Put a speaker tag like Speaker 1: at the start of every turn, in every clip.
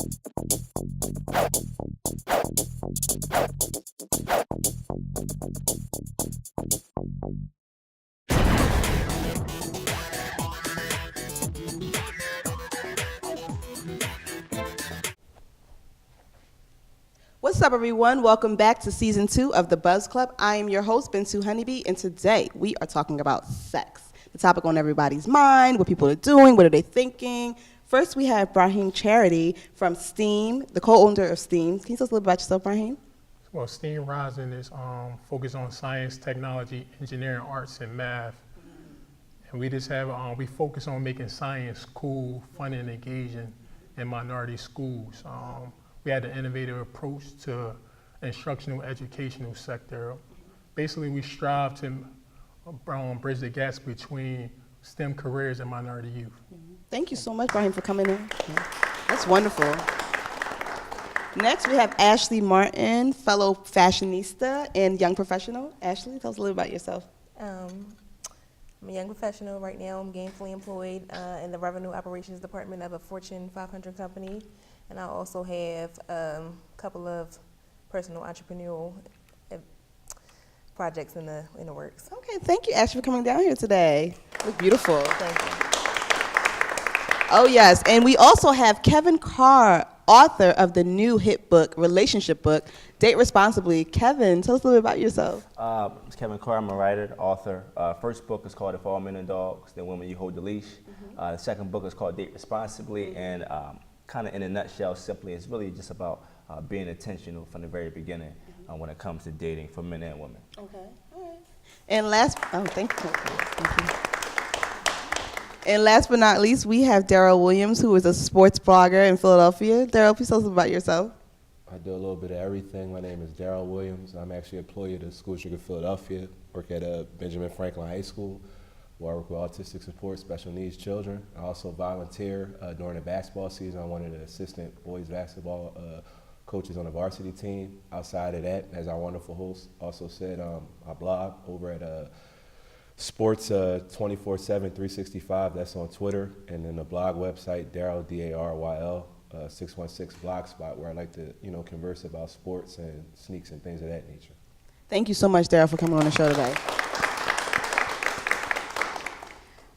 Speaker 1: What's up, everyone? Welcome back to Season 2 of the BuzzKlub. I am your host, Bintu Honey, and today we are talking about sex, the topic on everybody's mind, what people are doing, what are they thinking. First, we have Bryheem Charity from STEAM, the co-owner of STEAM. Can you tell us a little about yourself, Bryheem?
Speaker 2: Well, STEAM Rising is focused on science, technology, engineering, arts, and math. And we just have, we focus on making science cool, fun, and engaging in minority schools. We had an innovative approach to instructional educational sector. Basically, we strive to bridge the gaps between STEM careers and minority youth.
Speaker 1: Thank you so much, Bryheem, for coming in. That's wonderful. Next, we have Ashley Martin, fellow fashionista and young professional. Ashley, tell us a little about yourself.
Speaker 3: I'm a young professional right now. I'm gainfully employed in the Revenue Operations Department of a Fortune 500 company. And I also have a couple of personal entrepreneurial projects in the works.
Speaker 1: Okay, thank you, Ashley, for coming down here today. You look beautiful.
Speaker 3: Thank you.
Speaker 1: Oh, yes, and we also have Kevin Carr, author of the new hit book, relationship book, Date Responsibly. Kevin, tell us a little bit about yourself.
Speaker 4: It's Kevin Carr. I'm a writer, author. First book is called If All Men and Dogs, Then Women You Hold the Leash. The second book is called Date Responsibly, and kind of in a nutshell, simply, it's really just about being intentional from the very beginning when it comes to dating for men and women.
Speaker 1: Okay, all right. And thank you. And last but not least, we have Daryl Williams, who is a sports blogger in Philadelphia. Daryl, please tell us about yourself.
Speaker 5: I do a little bit of everything. My name is Daryl Williams. I'm actually an employee at the School District of Philadelphia. Work at Benjamin Franklin High School, where I work with autistic support, special needs children. I also volunteer during the basketball season. I'm one of the assistant boys basketball coaches on the varsity team. Outside of that, as our wonderful host also said, I blog over at Sports 24/7 365. That's on Twitter, and then the blog website Daryl DARYL 616 Blogspot, where I like to converse about sports and sneaks and things of that nature.
Speaker 1: Thank you so much, Daryl, for coming on the show today.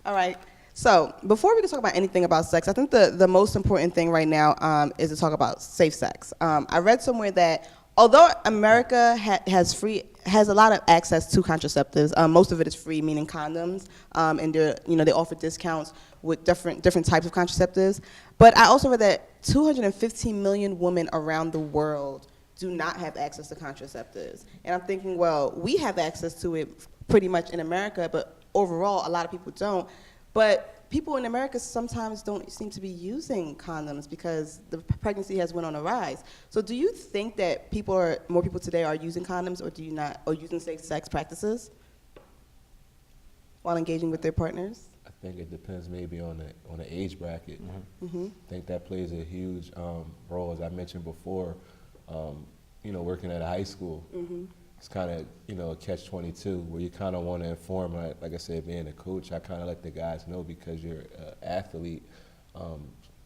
Speaker 1: All right. So before we can talk about anything about sex, I think the most important thing right now is to talk about safe sex. I read somewhere that although America has a lot of access to contraceptives, most of it is free, meaning condoms, and they offer discounts with different types of contraceptives. But I also read that 215 million women around the world do not have access to contraceptives. And I'm thinking, well, we have access to it pretty much in America, but overall, a lot of people don't. But people in America sometimes don't seem to be using condoms because the pregnancy has went on a rise. So do you think that more people today are using condoms, or do you not, or using safe sex practices while engaging with their partners?
Speaker 5: I think it depends maybe on the age bracket. I think that plays a huge role, as I mentioned before. Working at a high school, it's kind of a catch-22 where you kind of want to inform. Like I said, being a coach, I kind of let the guys know, because you're an athlete.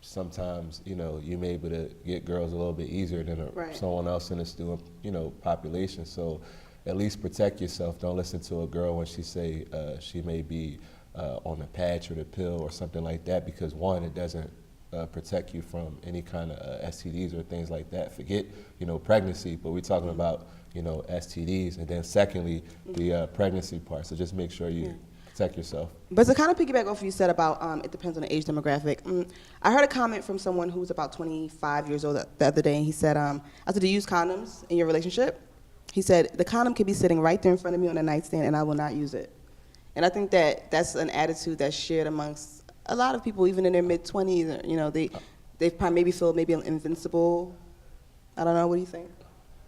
Speaker 5: Sometimes you may be able to get girls a little bit easier than someone else in the student population. So at least protect yourself. Don't listen to a girl when she say she may be on the patch or the pill or something like that, because one, it doesn't protect you from any kind of STDs or things like that. Forget pregnancy, but we're talking about STDs, and then secondly, the pregnancy part. So just make sure you protect yourself.
Speaker 1: But to kind of piggyback off what you said about it depends on the age demographic, I heard a comment from someone who was about 25 years old the other day, and he said, I said, do you use condoms in your relationship? He said, the condom could be sitting right there in front of me on the nightstand, and I will not use it. And I think that that's an attitude that's shared amongst a lot of people, even in their mid-20s. They probably maybe feel maybe invincible. I don't know. What do you think?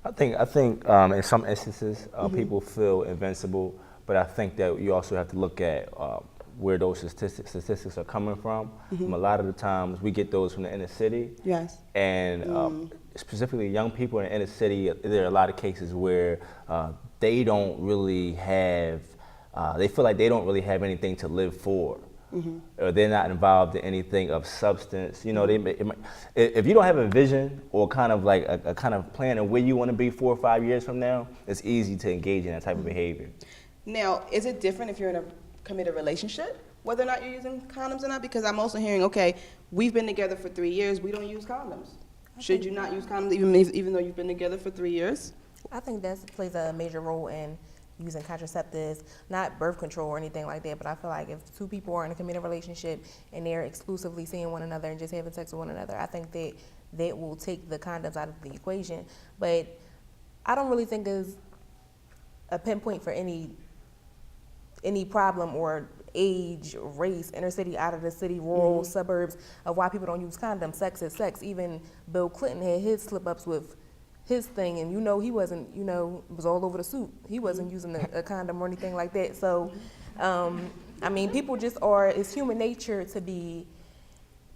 Speaker 4: I think in some instances people feel invincible, but I think that you also have to look at where those statistics are coming from. A lot of the times we get those from the inner city.
Speaker 1: Yes.
Speaker 4: And specifically young people in the inner city, there are a lot of cases where they don't really have, they feel like they don't really have anything to live for. or they're not involved in anything of substance. You know, if you don't have a vision or kind of like a kind of plan of where you want to be 4 or 5 years from now, it's easy to engage in that type of behavior.
Speaker 1: Now, is it different if you're in a committed relationship, whether or not you're using condoms or not? Because I'm also hearing, okay, we've been together for 3 years, we don't use condoms. Should you not use condoms even though you've been together for 3 years?
Speaker 3: I think that plays a major role in using contraceptives, not birth control or anything like that, but I feel like if two people are in a committed relationship and they're exclusively seeing one another and just having sex with one another, I think that will take the condoms out of the equation. But I don't really think there's a pinpoint for any problem or age, race, inner city, out of the city, rural suburbs of why people don't use condoms. Sex is sex. Even Bill Clinton had his slip-ups with his thing, and he wasn't, it was all over the suit. He wasn't using a condom or anything like that. So, I mean, people just it's human nature to be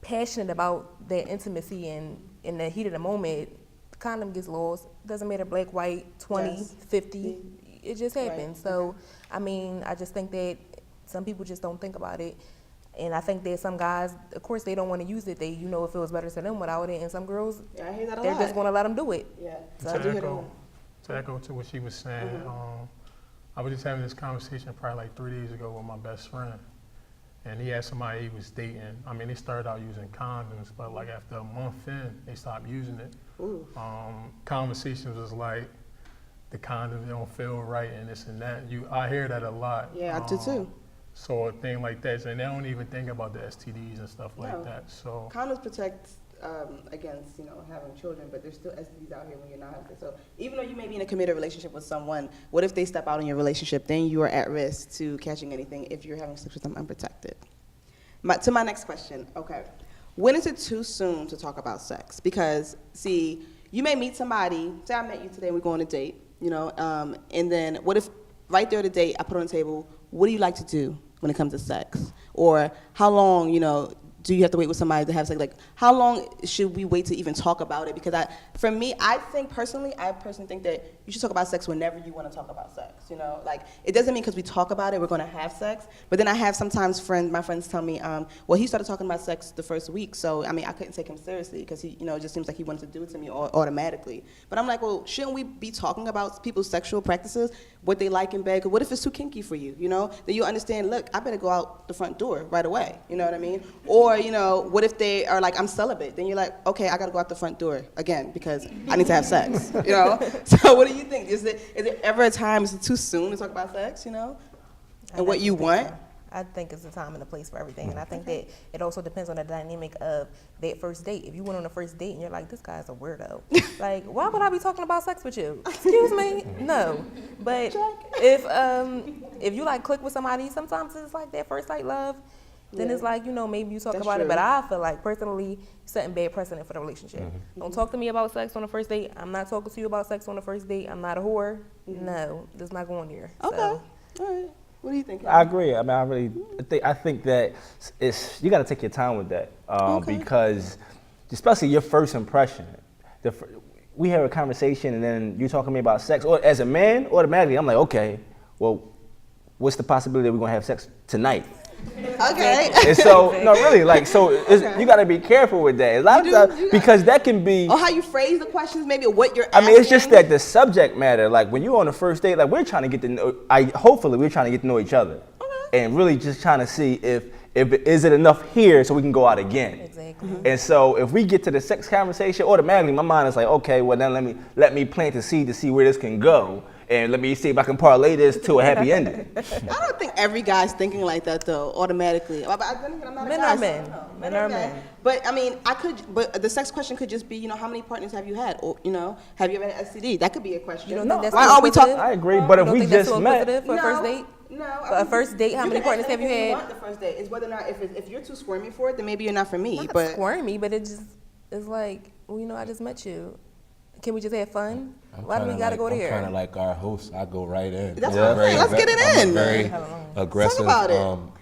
Speaker 3: passionate about that intimacy, and in the heat of the moment, the condom gets lost. Doesn't matter black, white, 20, 50, it just happens. Right. So, I mean, I just think that some people just don't think about it. And I think that some guys, of course, they don't want to use it. They, it feels better to them without it. And some girls,
Speaker 1: I hear that a
Speaker 3: they're
Speaker 1: lot.
Speaker 3: just going to let them do it.
Speaker 1: Yeah.
Speaker 3: So
Speaker 2: To echo to what she was saying, I was just having this conversation probably like 3 days ago with my best friend. And he had somebody he was dating. I mean, they started out using condoms, but like after a month in, they stopped using it. Conversations was like, the condoms don't feel right and this and that. I hear that a lot.
Speaker 1: Yeah, I do too.
Speaker 2: So a thing like that, and they don't even think about the STDs and stuff like that. So
Speaker 1: condoms protect against having children, but there's still STDs out here when you're not having. So even though you may be in a committed relationship with someone, what if they step out in your relationship? Then you are at risk to catching anything if you're having sex with them unprotected. To my next question, okay, when is it too soon to talk about sex? Because see, you may meet somebody. Say I met you today, we're going on a date, and then what if right there at the date I put on the table, what do you like to do when it comes to sex? Or how long, do you have to wait with somebody to have sex? Like, how long should we wait to even talk about it? Because I personally think that you should talk about sex whenever you want to talk about sex, Like, it doesn't mean because we talk about it, we're going to have sex. But then I have sometimes my friends tell me, well, he started talking about sex the first week, so, I mean, I couldn't take him seriously because he, it just seems like he wanted to do it to me automatically. But I'm like, well, shouldn't we be talking about people's sexual practices, what they like in bed? What if it's too kinky for you, Then you understand, look, I better go out the front door right away, you know what I mean? Or, what if they are like, I'm celibate? Then you're like, okay, I got to go out the front door again because I need to have sex, So what do you think? Is there ever a time, is it too soon to talk about sex, and what you want?
Speaker 3: So. I think it's a time and a place for everything. And I think that it also depends on the dynamic of that first date. If you went on a first date and you're like, this guy's a weirdo. Like, why would I be talking about sex with you? Excuse me? No. But if you like click with somebody, sometimes it's like that first sight love. Then it's like, maybe you talk about it. But I feel like, personally, setting bad precedent for the relationship. Don't talk to me about sex on the first date. I'm not talking to you about sex on the first date. I'm not a whore. No, that's not going there.
Speaker 1: Okay.
Speaker 3: So.
Speaker 1: All right. What do you think?
Speaker 4: I agree. I mean, I think that you got to take your time with that because, especially your first impression. We have a conversation and then you're talking to me about sex. Or as a man, automatically I'm like, okay, well, what's the possibility that we're gonna have sex tonight?
Speaker 1: Okay.
Speaker 4: And so, no, really, you got to be careful with that. A lot of times, because that can be.
Speaker 1: Or how you phrase the questions, maybe what you're asking.
Speaker 4: I mean, it's just that the subject matter. Like when you're on the first date, like we're trying to get to know. Hopefully, we're trying to get to know each other, and really just trying to see if is it enough here so we can go out again.
Speaker 3: Exactly.
Speaker 4: And so, if we get to the sex conversation, automatically my mind is like, okay, well then let me plant the seed to see where this can go. And let me see if I can parlay this to a happy ending.
Speaker 1: I don't think every guy's thinking like that though, automatically. I'm not
Speaker 3: men
Speaker 1: a guy,
Speaker 3: are men.
Speaker 1: So
Speaker 3: Men are men.
Speaker 1: But I mean, but the sex question could just be, how many partners have you had? Or, have you ever had STD? That could be a question.
Speaker 3: You don't think that's
Speaker 1: why are we talking?
Speaker 4: I agree, but if we just met.
Speaker 3: For a first date?
Speaker 1: No.
Speaker 3: For a first date, how many partners have you had?
Speaker 1: Want the first date. It's whether or not, if you're too squirmy for it, then maybe you're not for me.
Speaker 3: Not squirmy, but it's like, I just met you. Can we just have fun? Why do we gotta go there?
Speaker 5: I'm kind of like our host. I go right in.
Speaker 1: That's what I'm saying. Let's get it in.
Speaker 5: I'm a very aggressive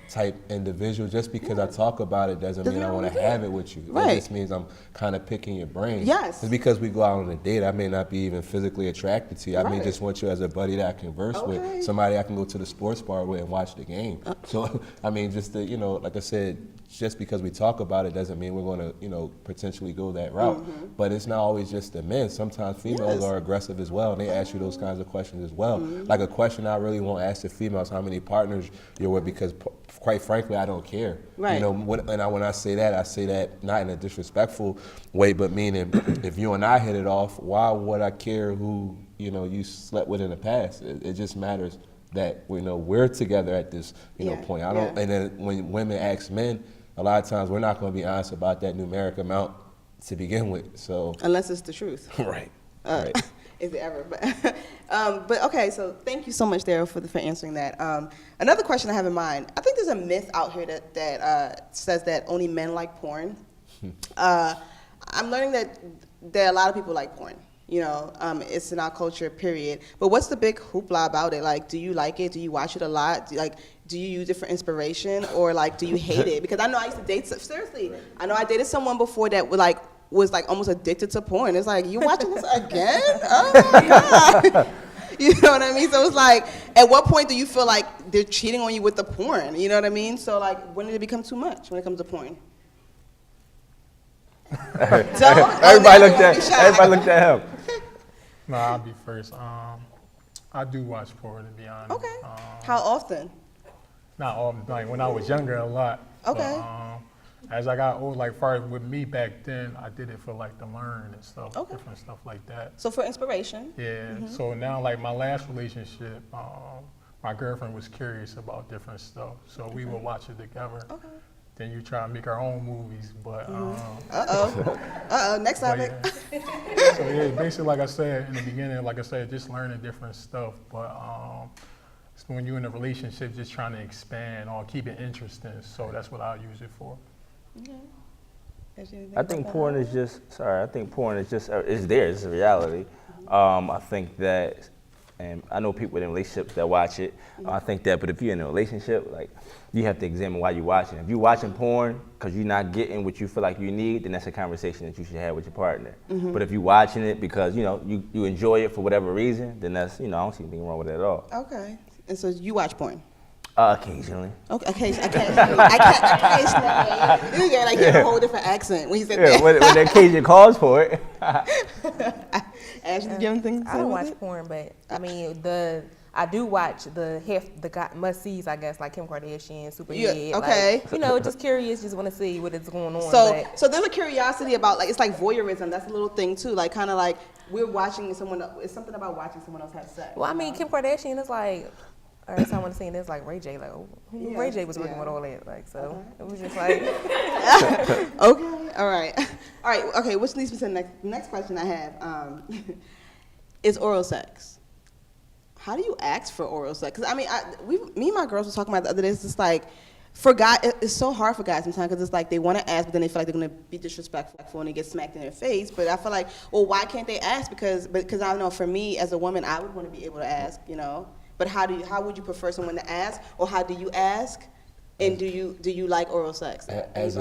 Speaker 5: type individual. Just because I talk about it doesn't mean I want to have it with you.
Speaker 1: Right.
Speaker 5: It just means I'm kind of picking your brain.
Speaker 1: Yes.
Speaker 5: Just because we go out on a date, I may not be even physically attracted to you. I may
Speaker 1: Right.
Speaker 5: just want you as a buddy that I converse with, somebody I can go to the sports bar with and watch the game. So, I mean, just to, like I said, just because we talk about it doesn't mean we're going to, potentially go that route. But it's not always just the men. Sometimes females are aggressive as well, and they ask you those kinds of questions as well. Like a question I really won't ask the females, how many partners you're with, because quite frankly, I don't care.
Speaker 1: Right.
Speaker 5: When I say that not in a disrespectful way, but meaning if you and I hit it off, why would I care who, you slept with in the past? It just matters that we're together at this point. I don't. And then when women ask men, a lot of times we're not going to be honest about that numeric amount to begin with. So
Speaker 1: unless it's the truth.
Speaker 5: Right. Right.
Speaker 1: Is it ever? But okay. So thank you so much, Daryl, for answering that. Another question I have in mind. I think there's a myth out here that says that only men like porn. I'm learning that a lot of people like porn. It's in our culture, period. But what's the big hoopla about it? Like, do you like it? Do you watch it a lot? Do you use it for inspiration, or do you hate it? Because I know I used to date. Seriously, I know I dated someone before that was almost addicted to porn. It's like, you watching this again? Oh my god! You know what I mean? So it's like, at what point do you feel like they're cheating on you with the porn? You know what I mean? So when did it become too much when it comes to porn?
Speaker 4: Everybody looked at him.
Speaker 2: No, I'll be first. I do watch porn, to be honest.
Speaker 1: Okay. How often?
Speaker 2: Not often. Like when I was younger, a lot.
Speaker 1: Okay.
Speaker 2: But, as I got older, far as with me back then, I did it for to learn and stuff,
Speaker 1: Okay.
Speaker 2: different stuff like that.
Speaker 1: So for inspiration.
Speaker 2: Yeah. So now, my last relationship, my girlfriend was curious about different stuff, so we would watch it together.
Speaker 1: Okay.
Speaker 2: Then you try to make our own movies, but
Speaker 1: Next topic.
Speaker 2: yeah. So yeah, basically, like I said in the beginning, just learning different stuff. But when you're in a relationship, just trying to expand or keep it interesting. So that's what I use it for.
Speaker 1: Okay.
Speaker 4: I think porn is just, it's there, it's a reality. I think that, and I know people in relationships that watch it. I think that, but if you're in a relationship, you have to examine why you're watching. If you're watching porn because you're not getting what you feel like you need, then that's a conversation that you should have with your partner. But if you're watching it because, you enjoy it for whatever reason, then that's, I don't see anything wrong with it at all.
Speaker 1: Okay. And so you watch porn?
Speaker 4: Occasionally.
Speaker 1: Okay, occasionally. You get a whole different accent when you said that.
Speaker 4: When the occasion calls for it.
Speaker 1: Ashley, do you have anything to say
Speaker 3: I don't
Speaker 1: with
Speaker 3: watch
Speaker 1: it?
Speaker 3: porn, but I mean I do watch the must-sees, I guess, like Kim Kardashian, Superhead.
Speaker 1: Yeah, okay.
Speaker 3: Just curious, just want to see what is going on.
Speaker 1: So there's a curiosity about it's like voyeurism. That's a little thing too. Kind of we're watching someone. It's something about watching someone else have sex.
Speaker 3: Well, I mean, Kim Kardashian is or someone saying this Ray J. Ray J was working with all that. So it was just
Speaker 1: okay. All right. Okay. Which leads me to the next question I have. Is oral sex. How do you ask for oral sex? Because me and my girls were talking about the other day. It's just for guys, it's so hard for guys sometimes because it's they want to ask, but then they feel like they're going to be disrespectful and they get smacked in their face. But I feel like, well, why can't they ask? Because I know for me as a woman, I would want to be able to ask, But how would you prefer someone to ask, or how do you ask? And do you like oral sex?
Speaker 5: As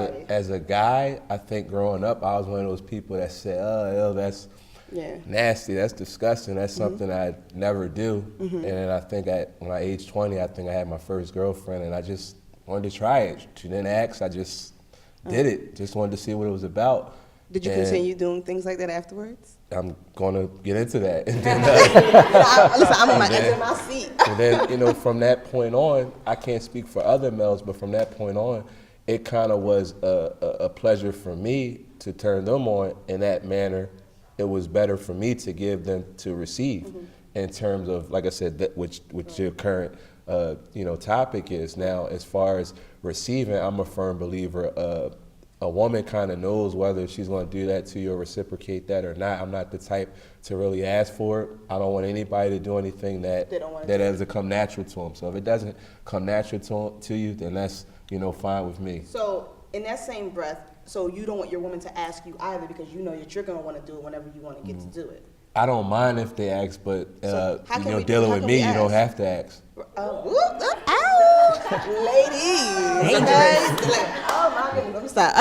Speaker 5: a guy, I think growing up, I was one of those people that said, "Oh, that's nasty, that's disgusting, that's something I never do." And then I think when I aged 20, I think I had my first girlfriend, and I just wanted to try it. She didn't ask, I just did it. Just wanted to see what it was about.
Speaker 1: Did you continue doing things like that afterwards?
Speaker 5: I'm going to get into that. And then,
Speaker 1: listen, I'm on my edge of my seat.
Speaker 5: And then, from that point on, I can't speak for other males, but from that point on, it kind of was a pleasure for me to turn them on in that manner. It was better for me to give than to receive, in terms of, like I said, that which your current topic is. Now, as far as receiving, I'm a firm believer. A woman kind of knows whether she's going to do that to you or reciprocate that or not. I'm not the type to really ask for it. I don't want anybody to do anything that doesn't come natural to them. So if it doesn't come natural to you, then that's fine with me.
Speaker 1: So in that same breath, so you don't want your woman to ask you either, because you know that you're going to want to do it whenever you want to get to do it.
Speaker 5: I don't mind if they ask, but
Speaker 1: So
Speaker 5: dealing with me, you don't have to ask.
Speaker 1: Ladies. Okay? Like, oh my goodness, let me stop.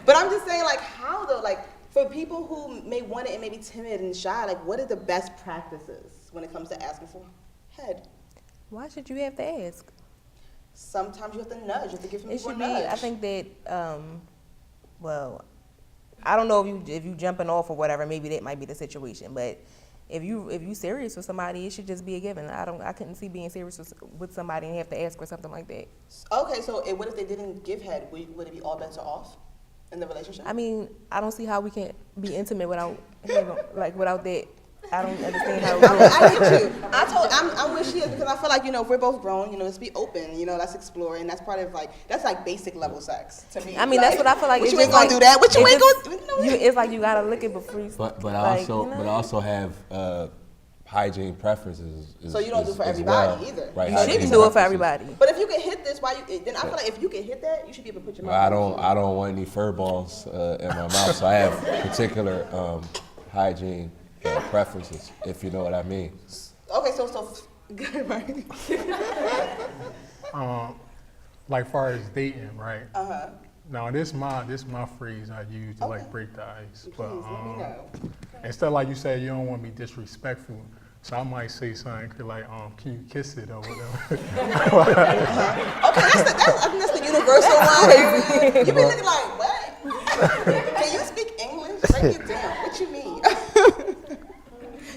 Speaker 1: But I'm just saying, like, how though? Like, for people who may want it and may be timid and shy, like, what are the best practices when it comes to asking for head?
Speaker 3: Why should you have to ask?
Speaker 1: Sometimes you have to nudge. You have to give
Speaker 3: It
Speaker 1: people a
Speaker 3: should be.
Speaker 1: nudge.
Speaker 3: I think that. Well, I don't know if you jumping off or whatever. Maybe that might be the situation. But if you serious with somebody, it should just be a given. I couldn't see being serious with somebody and have to ask for something like that.
Speaker 1: Okay, so what if they didn't give head? Would it be all bets are off in the relationship?
Speaker 3: I mean, I don't see how we can be intimate without without that. I don't understand how.
Speaker 1: I get you. I'm with you because I feel like, if we're both grown, let's be open, let's explore, and that's part of that's like basic level sex to me.
Speaker 3: I mean, that's what I feel like.
Speaker 1: What
Speaker 3: It's
Speaker 1: you ain't
Speaker 3: just
Speaker 1: gonna do that? What you ain't gonna do?
Speaker 3: It's like you gotta look at before you.
Speaker 5: But
Speaker 3: like,
Speaker 5: also have hygiene preferences.
Speaker 1: So you don't do it for everybody
Speaker 5: well.
Speaker 1: either.
Speaker 5: Right,
Speaker 3: You
Speaker 5: hygiene
Speaker 3: shouldn't do it for
Speaker 5: preferences.
Speaker 3: everybody.
Speaker 1: But if you can hit this, then I feel like if you can hit that, you should be able to put your mouth.
Speaker 5: Well, I don't want any fur balls in my mouth, so I have particular hygiene preferences, if you know what I mean.
Speaker 1: Okay, so good, right?
Speaker 2: Like far as dating, right?
Speaker 1: Uh-huh.
Speaker 2: Now this my phrase I use to like break the ice.
Speaker 1: Please, let me know.
Speaker 2: Instead, like you said, you don't want to be disrespectful. So I might say something like, can you kiss it or whatever?
Speaker 1: Okay, I think that's the universal one. You be looking like, what? Can you speak English? Break it down. What you mean?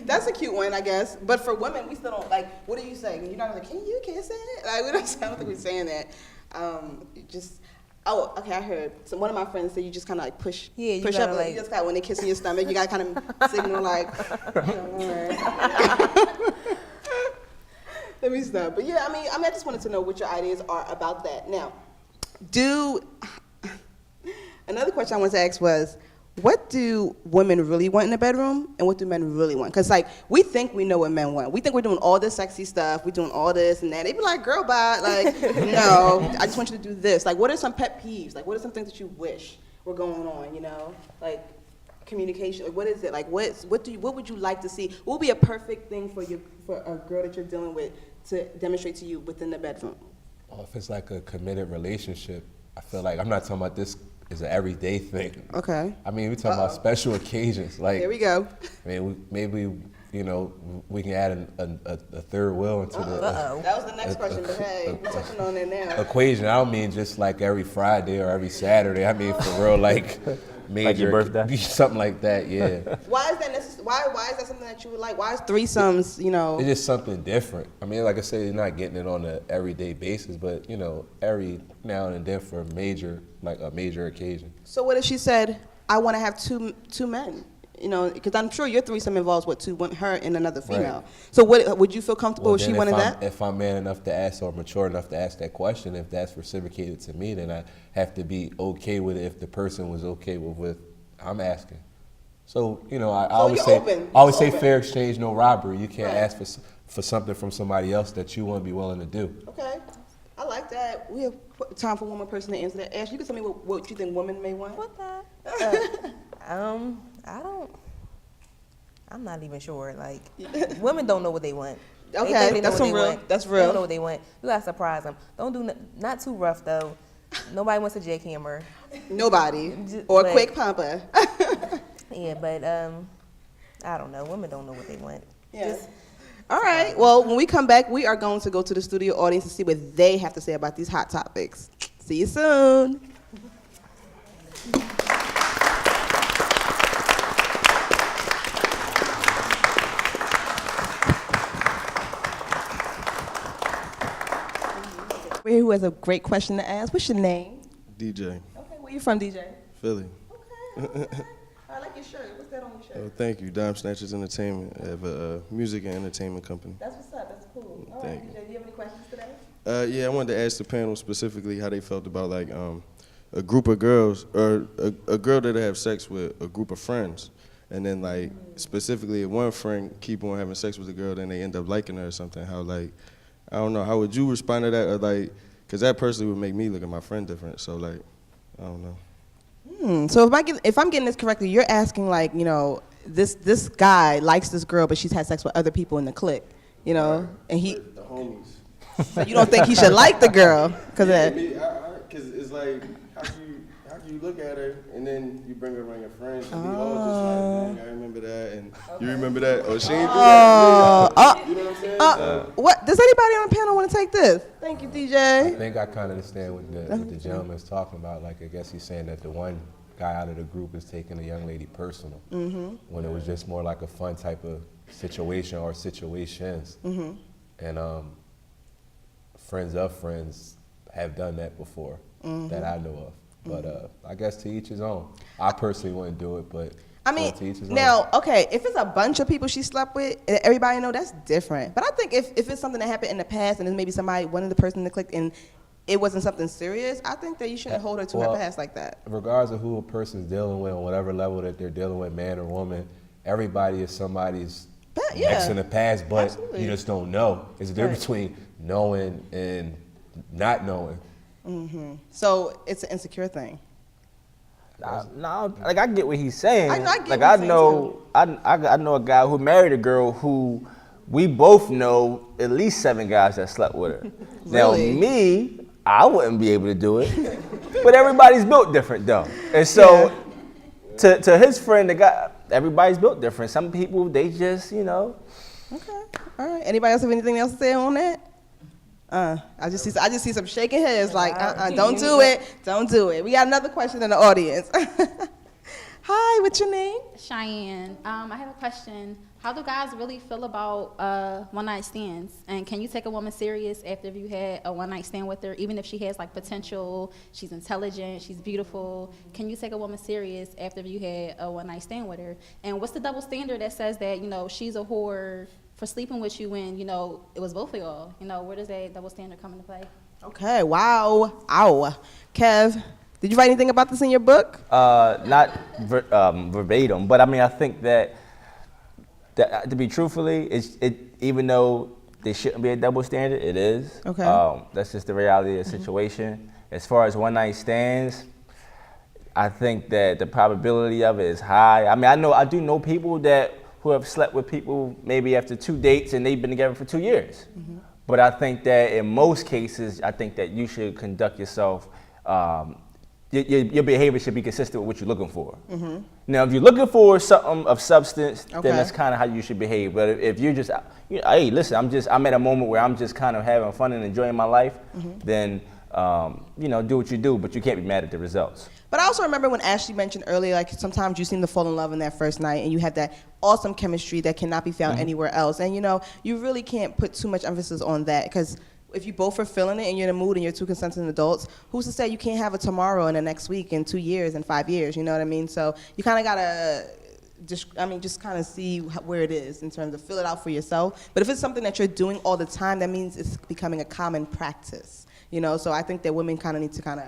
Speaker 1: That's a cute one, I guess. But for women, we still don't, like, what do you say? You're not like, can you kiss it? Like, I don't think we're saying that. Okay, I heard. So one of my friends said you just kind of like push
Speaker 3: you
Speaker 1: up.
Speaker 3: gotta,
Speaker 1: Like, you just got, when they kiss in your stomach, you got to kind of signal like, let me stop. But yeah, I mean, I just wanted to know what your ideas are about that. Now, another question I wanted to ask was, what do women really want in the bedroom, and what do men really want? Because, like, we think we know what men want. We think we're doing all this sexy stuff. We're doing all this and that. They be like, girl, bye. Like, no, I just want you to do this. Like, what are some pet peeves? Like, what are some things that you wish were going on, Like, communication. Like, what is it? Like, what would you like to see? What would be a perfect thing for a girl that you're dealing with to demonstrate to you within the bedroom?
Speaker 5: Well, if it's like a committed relationship, I feel like I'm not talking about this as an everyday thing.
Speaker 1: Okay.
Speaker 5: I mean, we're talking about special occasions. Like,
Speaker 1: Here we go.
Speaker 5: I mean, maybe we can add a third wheel into the
Speaker 1: That was the next question, but hey, we're touching on it now.
Speaker 5: equation. I don't mean just like every Friday or every Saturday. I mean for real, like major,
Speaker 4: Like your birthday?
Speaker 5: something like that. Yeah.
Speaker 1: Why is that necessary? Why is that something that you would like? Why is threesomes,
Speaker 5: It's just something different. I mean, like I said, you're not getting it on an everyday basis, but every now and then for a major occasion.
Speaker 1: So what if she said, I want to have two men? Because I'm sure your threesome involves her and another female.
Speaker 5: Right.
Speaker 1: So what would you feel comfortable if she
Speaker 5: then
Speaker 1: wanted that?
Speaker 5: If I'm man enough to ask or mature enough to ask that question, if that's reciprocated to me, then I have to be okay with it if the person was okay with what I'm asking. So, I always say fair exchange, no robbery. You can't ask for something from somebody else that you wouldn't be willing to do.
Speaker 1: Okay. I like that. We have time for one more person to answer that. Ash, you can tell me what you think women may want?
Speaker 3: What the? I'm not even sure. Like, women don't know what they want. They
Speaker 1: Okay,
Speaker 3: think they know
Speaker 1: that's
Speaker 3: what they
Speaker 1: real.
Speaker 3: want.
Speaker 1: That's
Speaker 3: They
Speaker 1: real.
Speaker 3: don't know what they want. You gotta surprise them. Don't do not too rough though. Nobody wants a jackhammer.
Speaker 1: Nobody.
Speaker 3: Just
Speaker 1: Or a
Speaker 3: like-
Speaker 1: quick pumper.
Speaker 3: Yeah, but I don't know. Women don't know what they want.
Speaker 1: Yeah. All right. Well, when we come back, we are going to go to the studio audience to see what they have to say about these hot topics. See you soon. Who has a great question to ask? What's your name?
Speaker 6: DJ,
Speaker 1: Okay, where you from, DJ?
Speaker 6: Philly.
Speaker 1: Okay. I like your shirt. What's that on your shirt?
Speaker 6: Oh, thank you. Dime Snatchers Entertainment. I have a music and entertainment company.
Speaker 1: That's what's up. That's cool. All right,
Speaker 6: Thank you.
Speaker 1: DJ, do you have any questions today?
Speaker 6: Yeah, I wanted to ask the panel specifically how they felt about like a group of girls or a girl that they have sex with a group of friends, and then like specifically if one friend keep on having sex with a girl, then they end up liking her or something. How like I don't know. How would you respond to that? Or like, cause that personally would make me look at my friend different. So like, I don't know.
Speaker 1: So if I'm getting this correctly, you're asking like, this guy likes this girl, but she's had sex with other people in the clique, and he.
Speaker 6: The homies.
Speaker 1: So you don't think he should like the girl? Because
Speaker 6: it's like, how can you look at her and then you bring her around your friends and be all just like, dang, I remember that, and you remember that? Oh, she ain't do that. You know what I'm saying?
Speaker 1: What does anybody on the panel want to take this? Thank you, DJ.
Speaker 5: I think I kind of understand what the gentleman's talking about. Like, I guess he's saying that the one guy out of the group is taking a young lady personal, when it was just more like a fun type of situation or situations. And friends of friends have done that before that I know of. But I guess to each his own. I personally wouldn't do it, but
Speaker 1: I mean,
Speaker 5: to each his
Speaker 1: now,
Speaker 5: own.
Speaker 1: okay, if it's a bunch of people she slept with, and everybody know, that's different. But I think if it's something that happened in the past, and then maybe one of the person that clicked, and it wasn't something serious, I think that you shouldn't hold her to her past like that.
Speaker 5: Regardless of who a person's dealing with, on whatever level that they're dealing with, man or woman, everybody is somebody's ex in the past, but
Speaker 1: Absolutely.
Speaker 5: you just don't know. There's a difference between knowing and not knowing.
Speaker 1: So it's an insecure thing.
Speaker 4: No, like I get what he's saying.
Speaker 1: I get
Speaker 4: like
Speaker 1: what
Speaker 4: I
Speaker 1: he's saying,
Speaker 4: know, I know a guy who married a girl who we both know at least 7 guys that slept with her.
Speaker 1: Really?
Speaker 4: Now me, I wouldn't be able to do it, but everybody's built different though, and so to his friend, the guy, everybody's built different. Some people they just
Speaker 1: Okay. All right. Anybody else have anything else to say on that? I just see some shaking heads like, don't do it. Don't do it. We got another question in the audience. Hi, what's your name?
Speaker 7: Cheyenne. I have a question. How do guys really feel about one-night stands? And can you take a woman serious after you had a one-night stand with her, even if she has like potential, she's intelligent, she's beautiful? Can you take a woman serious after you had a one-night stand with her? And what's the double standard that says that, she's a whore for sleeping with you when, it was both of y'all? Where does that double standard come into play?
Speaker 1: Okay, wow. Ow. Kev, did you write anything about this in your book?
Speaker 4: not verbatim, but I mean I think that to be truthfully, even though there shouldn't be a double standard, it is.
Speaker 1: Okay.
Speaker 4: That's just the reality of the situation. As far as one night stands, I think that the probability of it is high. I mean, I do know people who have slept with people maybe after 2 dates and they've been together for 2 years. But I think that in most cases, I think that you should conduct yourself, your behavior should be consistent with what you're looking for. Now, if you're looking for something of substance, then that's kind of how you should behave. But if you're just, hey, listen, I'm at a moment where I'm just kind of having fun and enjoying my life, then, do what you do, but you can't be mad at the results.
Speaker 1: But I also remember when Ashley mentioned earlier, like sometimes you seem to fall in love in that first night and you have that awesome chemistry that cannot be found anywhere else. And you really can't put too much emphasis on that, because if you both are feeling it and you're in the mood and you're two consenting adults, who's to say you can't have a tomorrow and the next week and 2 years and 5 years, you know what I mean? So you kind of gotta just kind of see where it is in terms of fill it out for yourself. But if it's something that you're doing all the time, that means it's becoming a common practice, So I think that women kind of need to kind of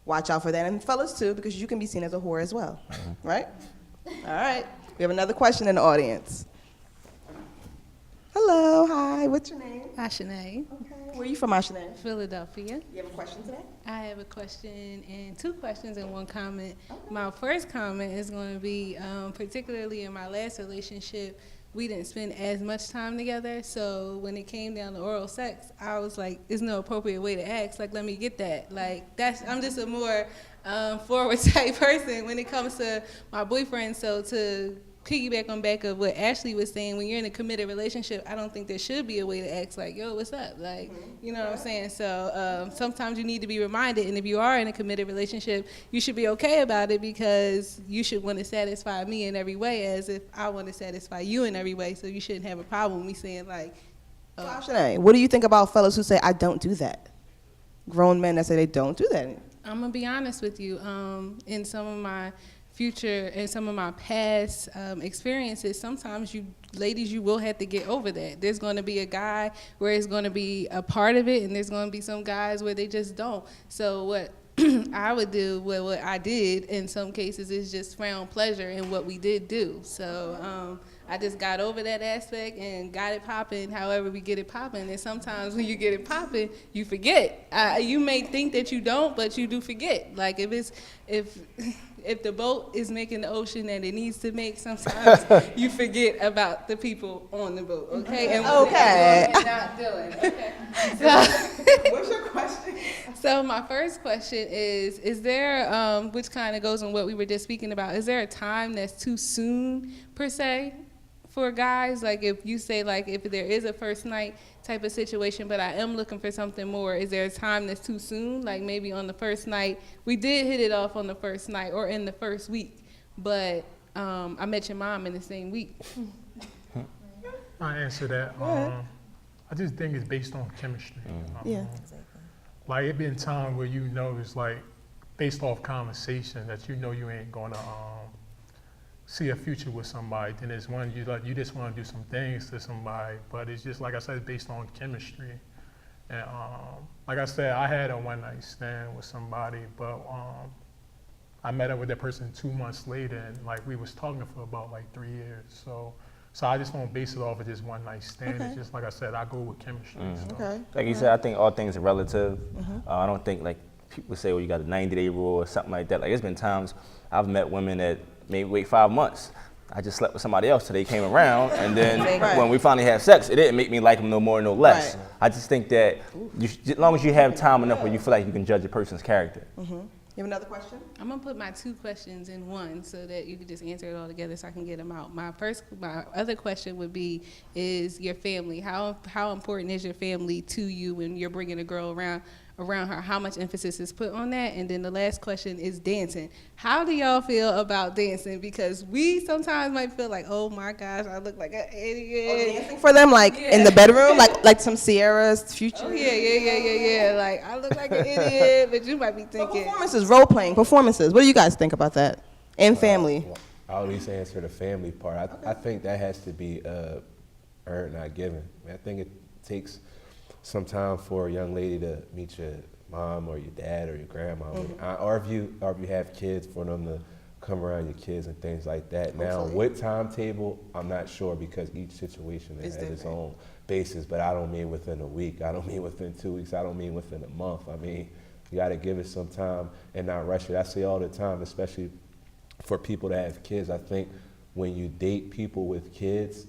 Speaker 1: watch out for that, and fellas too, because you can be seen as a whore as well, right? All right, we have another question in the audience. Hello, hi, what's your name?
Speaker 8: Ashanae,
Speaker 1: Okay, where are you from, Ashanae?
Speaker 8: Philadelphia.
Speaker 1: You have a question today?
Speaker 8: I have a question and 2 questions and 1 comment. My first comment is going to be, particularly in my last relationship, we didn't spend as much time together, so when it came down to oral sex, I was like, there's no appropriate way to ask, like, let me get that. Like, I'm just a more forward type person when it comes to my boyfriend, so to piggyback on back of what Ashley was saying, when you're in a committed relationship, I don't think there should be a way to ask like, yo, what's up? Like, you know what I'm saying? So sometimes you need to be reminded, and if you are in a committed relationship, you should be okay about it, because you should want to satisfy me in every way as if I want to satisfy you in every way, so you shouldn't have a problem with me saying like,
Speaker 1: Ashanae, what do you think about fellas who say, I don't do that? Grown men that say they don't do that.
Speaker 8: I'm going to be honest with you. In some of my future and some of my past experiences, sometimes you ladies, you will have to get over that. There's going to be a guy where it's going to be a part of it, and there's going to be some guys where they just don't. So what I would do, what I did in some cases, is just found pleasure in what we did do. So I just got over that aspect and got it popping however we get it popping. And sometimes when you get it popping, you forget. You may think that you don't, but you do forget. Like if if the boat is making the ocean that it needs to make, sometimes you forget about the people on the boat, okay? And what they're doing and not doing, okay? So,
Speaker 1: What's your question?
Speaker 8: so my first question is there, which kind of goes on what we were just speaking about, is there a time that's too soon, per se, for guys? Like if you say, like, if there is a first night type of situation, but I am looking for something more, is there a time that's too soon? Like maybe on the first night, we did hit it off on the first night or in the first week, but I met your mom in the same week.
Speaker 2: I answer that. I just think it's based on chemistry.
Speaker 1: Yeah.
Speaker 2: Like it been time where you know it's like based off conversation that you know you ain't gonna see a future with somebody. Then there's one you just want to do some things to somebody, but it's just like I said, it's based on chemistry. And like I said, I had a one night stand with somebody, but I met up with that person 2 months later, and like we was talking for about like 3 years. So I just don't base it off of just one night stand.
Speaker 1: Okay.
Speaker 2: It's just like I said, I go with chemistry. So.
Speaker 1: Okay.
Speaker 4: Like you said, I think all things are relative. I don't think like people say, well, you got a 90-day rule or something like that. Like there's been times I've met women that maybe wait 5 months. I just slept with somebody else till they came around, and then
Speaker 1: Right.
Speaker 4: when we finally had sex, it didn't make me like them no more, no less.
Speaker 1: Right.
Speaker 4: I just think that as long as you have time enough where you feel like you can judge a person's character.
Speaker 1: You have another question?
Speaker 8: I'm gonna put my two questions in one so that you can just answer it all together so I can get them out. My other question would be, is your family, how important is your family to you when you're bringing a girl around her? How much emphasis is put on that? And then the last question is dancing. How do y'all feel about dancing? Because we sometimes might feel like, oh my gosh, I look like an idiot.
Speaker 1: Dancing for them, like in the bedroom, like some Sierra's Future.
Speaker 8: Oh yeah. Like I look like an idiot, but you might be thinking.
Speaker 1: Performances, role playing, performances. What do you guys think about that? And family.
Speaker 5: I'll at least answer the family part. I think that has to be earned, not given. I think it takes some time for a young lady to meet your mom or your dad or your grandma, or if you have kids, for them to come around your kids and things like that. Now, what timetable, I'm not sure, because each situation has its own basis, but I don't mean within a week. I don't mean within 2 weeks. I don't mean within a month. I mean, you got to give it some time and not rush it. I say all the time, especially for people that have kids, I think when you date people with kids,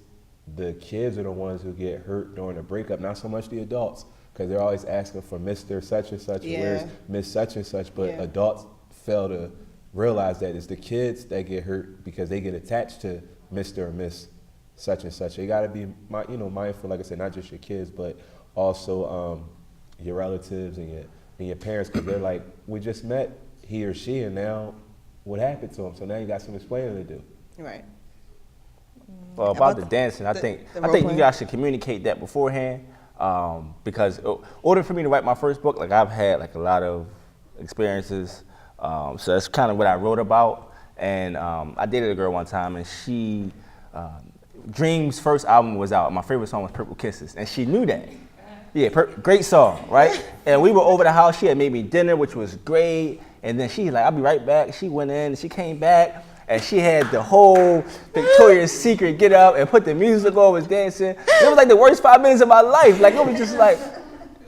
Speaker 5: the kids are the ones who get hurt during the breakup, not so much the adults, because they're always asking for Mr. Such and Such, where's Miss Such and Such, but adults fail to realize that it's the kids that get hurt because they get attached to Mr. or Miss Such and Such. You got to be, mindful, like I said, not just your kids, but also your relatives and your parents, because they're like, we just met he or she, and now what happened to him? So now you got some explaining to do.
Speaker 1: Right.
Speaker 4: Well, about the dancing, I think you guys should communicate that beforehand, because in order for me to write my first book, like I've had like a lot of experiences, so that's kind of what I wrote about. And I dated a girl one time, and she, Dream's first album was out. My favorite song was Purple Kisses, and she knew that. Yeah, great song, right? And we were over the house. She had made me dinner, which was great. And then she like, I'll be right back. She went in, and she came back, and she had the whole Victoria's Secret get up and put the music on, was dancing. It was like the worst 5 minutes of my life. Like it was just like,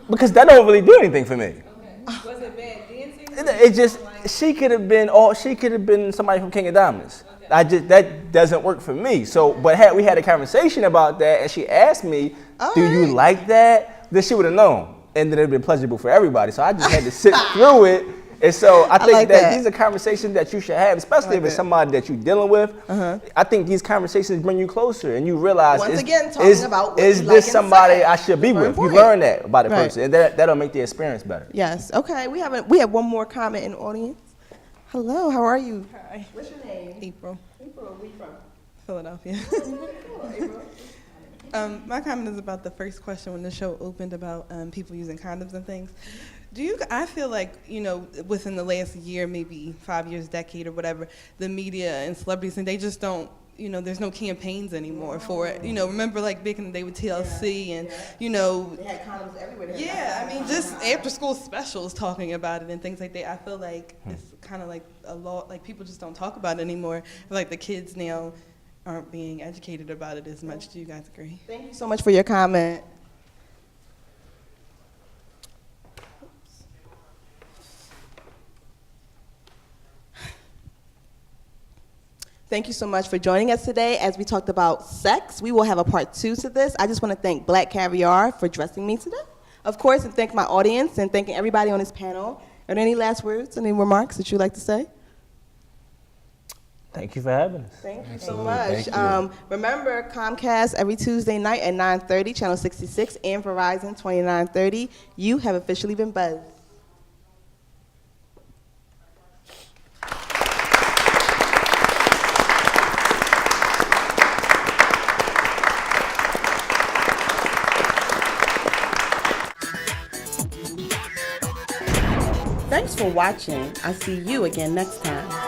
Speaker 4: because that don't really do anything for me.
Speaker 8: Okay. Was it bad dancing?
Speaker 4: It just, she could have been somebody from King of Diamonds. Okay. That doesn't work for me. So, but we had a conversation about that, and she asked me, do you like that? Then she would have known, and then it would have been pleasurable for everybody. So I just had to sit through it. And so I think
Speaker 1: like
Speaker 4: that these are conversations that you should have, especially if it's somebody that you're dealing with. I think these conversations bring you closer, and you realize,
Speaker 1: Once again, talking about what
Speaker 4: is
Speaker 1: you
Speaker 4: this
Speaker 1: like
Speaker 4: somebody
Speaker 1: inside.
Speaker 4: I should be with?
Speaker 1: Important.
Speaker 4: You learn that about a
Speaker 1: Right.
Speaker 4: person, and that'll make the experience better.
Speaker 1: Yes. Okay. We have one more comment in the audience. Hello. How are you?
Speaker 9: Hi.
Speaker 1: What's your name?
Speaker 9: April,
Speaker 1: April. Where you from?
Speaker 9: Philadelphia.
Speaker 1: Cool, April.
Speaker 9: My comment is about the first question when the show opened about people using condoms and things. I feel like, within the last year, maybe 5 years, decade or whatever, the media and celebrities, and they just don't, there's no campaigns anymore for it. Remember like back in the day with TLC and,
Speaker 1: They had condoms everywhere.
Speaker 9: just after school specials talking about it and things like that. I feel like it's kind of like a lot, like people just don't talk about it anymore. I feel like the kids now aren't being educated about it as much. Do you guys agree?
Speaker 1: Thank you so much for your comment. Thank you so much for joining us today as we talked about sex. We will have a part 2 to this. I just want to thank Black Caviar for dressing me today, of course, and thank my audience and thanking everybody on this panel. Are there any last words, any remarks that you'd like to say?
Speaker 4: Thank you for having us.
Speaker 1: Thank you so
Speaker 5: Absolutely.
Speaker 1: much.
Speaker 5: Thank you.
Speaker 1: Remember, Comcast every Tuesday night at 9:30, Channel 66, and Verizon 2930. You have officially been buzzed. Thanks for watching. I'll see you again next time.